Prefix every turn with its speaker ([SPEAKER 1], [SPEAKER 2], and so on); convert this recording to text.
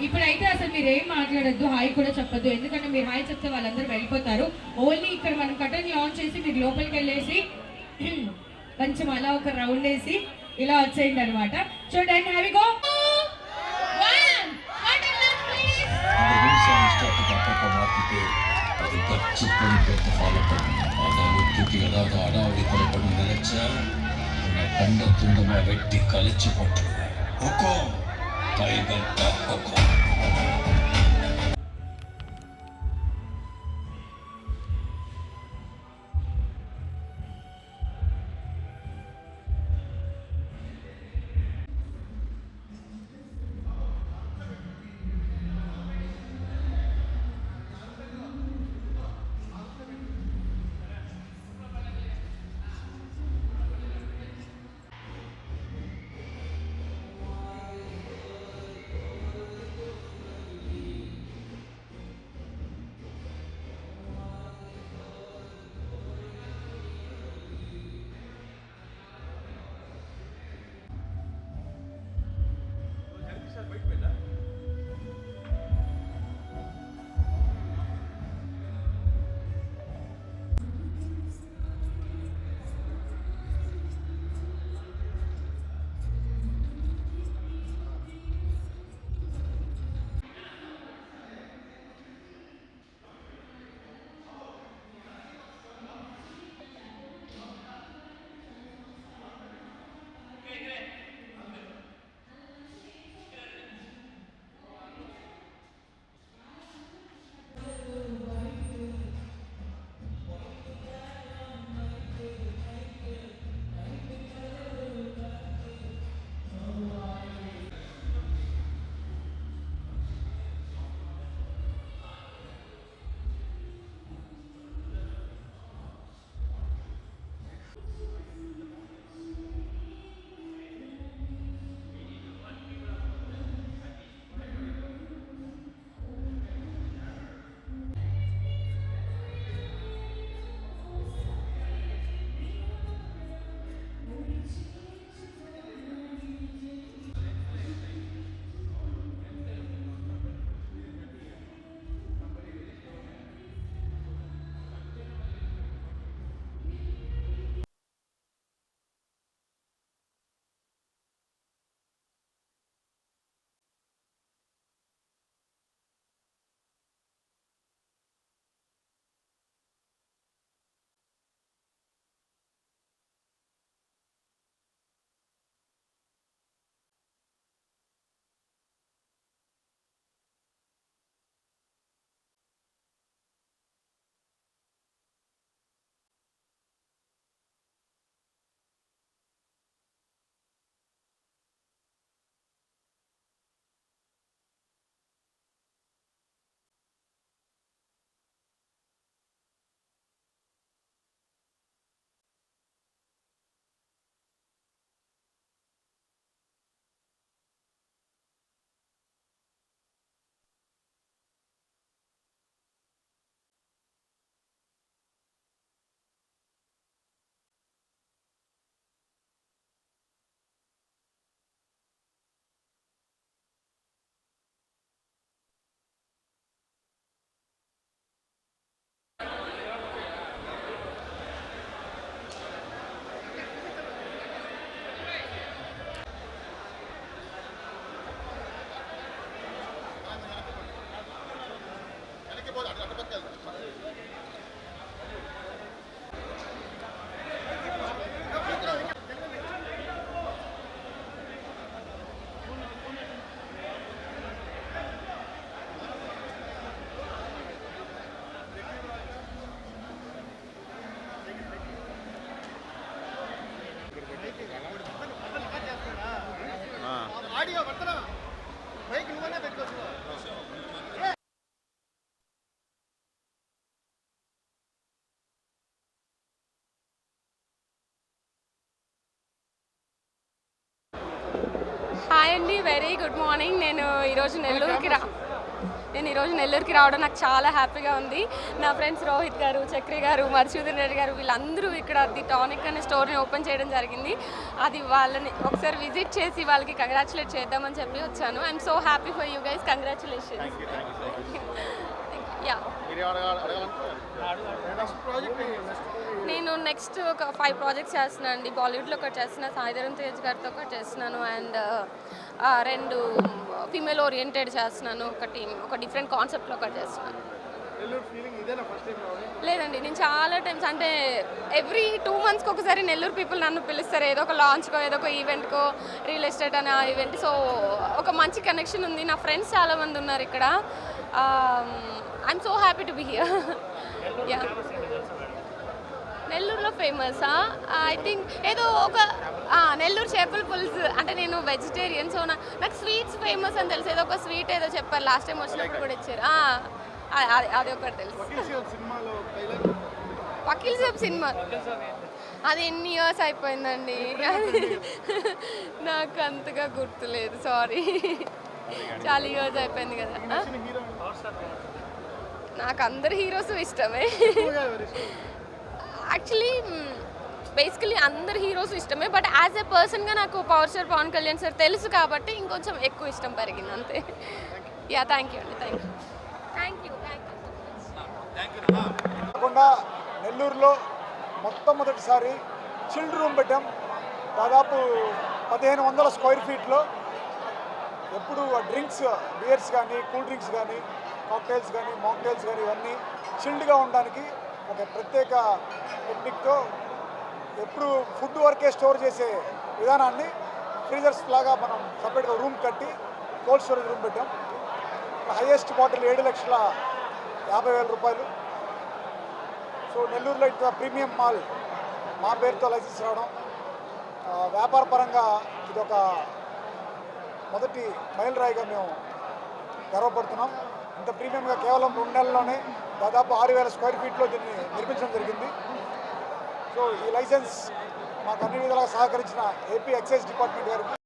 [SPEAKER 1] ఇప్పుడైతే అసలు మీరు ఏం మాట్లాడద్దు, హాయ్ కూడా చెప్పొద్దు. ఎందుకంటే మీరు హాయ్ చెప్తే వాళ్ళందరూ వెళ్ళిపోతారు. ఓన్లీ ఇక్కడ మనం కటన్ ఆన్ చేసి మీరు లోపలికి వెళ్ళేసి కొంచెం అలా ఒక రౌండ్ వేసి ఇలా వచ్చేయండి అనమాట. చూడండి, హ్యావ్ గో.
[SPEAKER 2] வெட்டி கழிச்சு போட்டுருவேன். டைகர்
[SPEAKER 3] హాయ్ అండి, వెరీ గుడ్ మార్నింగ్. నేను ఈరోజు నెల్లూరుకి నేను ఈరోజు నెల్లూరుకి రావడం నాకు చాలా హ్యాపీగా ఉంది. నా ఫ్రెండ్స్ రోహిత్ గారు, చక్రి గారు, మధుసూదన్ రెడ్డి గారు వీళ్ళందరూ ఇక్కడ ది టానిక్ అనే స్టోర్ని ఓపెన్ చేయడం జరిగింది. అది వాళ్ళని ఒకసారి విజిట్ చేసి వాళ్ళకి కంగ్రాచులేట్ చేద్దామని చెప్పి వచ్చాను. I'm so happy for you guys, congratulations. Yeah, నేను నెక్స్ట్ ఒక 5 ప్రాజెక్ట్స్ చేస్తున్నాను అండి. బాలీవుడ్లో ఒకటి చేస్తున్నాను, సాయిధరం తేజ్ గారితో ఒకటి చేస్తున్నాను, అండ్ 2 ఫీమేల్ ఓరియంటెడ్ చేస్తున్నాను, ఒక డిఫరెంట్ కాన్సెప్ట్లో ఒకటి చేస్తున్నాను. లేదండి, నేను చాలా టైమ్స్ అంటే ఎవ్రీ 2 monthsకి ఒకసారి నెల్లూరు పీపుల్ నన్ను పిలుస్తారు, ఏదో ఒక లాంచ్కో ఏదో ఒక ఈవెంట్కో, రియల్ ఎస్టేట్ అనే ఈవెంట్. సో ఒక మంచి కనెక్షన్ ఉంది. నా ఫ్రెండ్స్ చాలామంది ఉన్నారు ఇక్కడ. I'm so happy to be here. Yeah, నెల్లూరులో ఫేమసా? ఐ థింక్ ఏదో ఒక నెల్లూరు చేపల పులుసు. అంటే నేను వెజిటేరియన్, సో నాకు స్వీట్స్ ఫేమస్ అని తెలుసు. ఏదో ఒక స్వీట్ ఏదో చెప్పారు లాస్ట్ టైం వచ్చినప్పుడు కూడా ఇచ్చారు. అది ఒకటి తెలుసు. వకీల్ సాబ్ సినిమా అది ఎన్ని ఇయర్స్ అయిపోయిందండి, నాకు అంతగా గుర్తులేదు, సారీ. చాలా ఇయర్స్ అయిపోయింది కదా. నాకు అందరు హీరోస్ ఇష్టమే. యాక్చువల్లీ బేసికలీ అందరు హీరోస్ ఇష్టమే, బట్ యాజ్ ఎ పర్సన్గా నాకు power star Pawan Kalyan sir తెలుసు కాబట్టి ఇంకొంచెం ఎక్కువ ఇష్టం పెరిగింది అంతే. యా, థ్యాంక్ యూ అండి, థ్యాంక్ యూ.
[SPEAKER 4] కాకుండా నెల్లూరులో మొట్టమొదటిసారి చిల్డ్ రూమ్ పెట్టాం. దాదాపు 1500 స్క్వేర్ ఫీట్లో. ఎప్పుడు డ్రింక్స్, బియర్స్ కానీ, కూల్ డ్రింక్స్ కానీ, కాక్టైల్స్ కానీ, మాక్టైల్స్ కానీ ఇవన్నీ చిల్డ్గా ఉండడానికి ఒక ప్రత్యేక టెక్నిక్తో ఎప్పుడు ఫుడ్ వరకే స్టోర్ చేసే విధానాన్ని ఫ్రీజర్స్ లాగా మనం సపరేట్గా రూమ్ కట్టి కోల్డ్ స్టోరేజ్ రూమ్ పెట్టాం. హైయెస్ట్ బాటిల్ 7,50,000 రూపాయలు. సో నెల్లూరులో ఇంత ప్రీమియం మాల్ మా పేరుతో లైసెన్స్ రావడం, వ్యాపార పరంగా ఇదొక మొదటి మైలురాయిగా మేము గర్వపడుతున్నాం. ఇంత ప్రీమియంగా కేవలం 2 నెలల్లోనే దాదాపు 6,000 స్క్వేర్ ఫీట్లో దీన్ని నిర్మించడం జరిగింది. సో ఈ లైసెన్స్ మాకు అన్ని విధాలుగా సహకరించిన ఏపీ ఎక్సైజ్ డిపార్ట్మెంట్ గారికి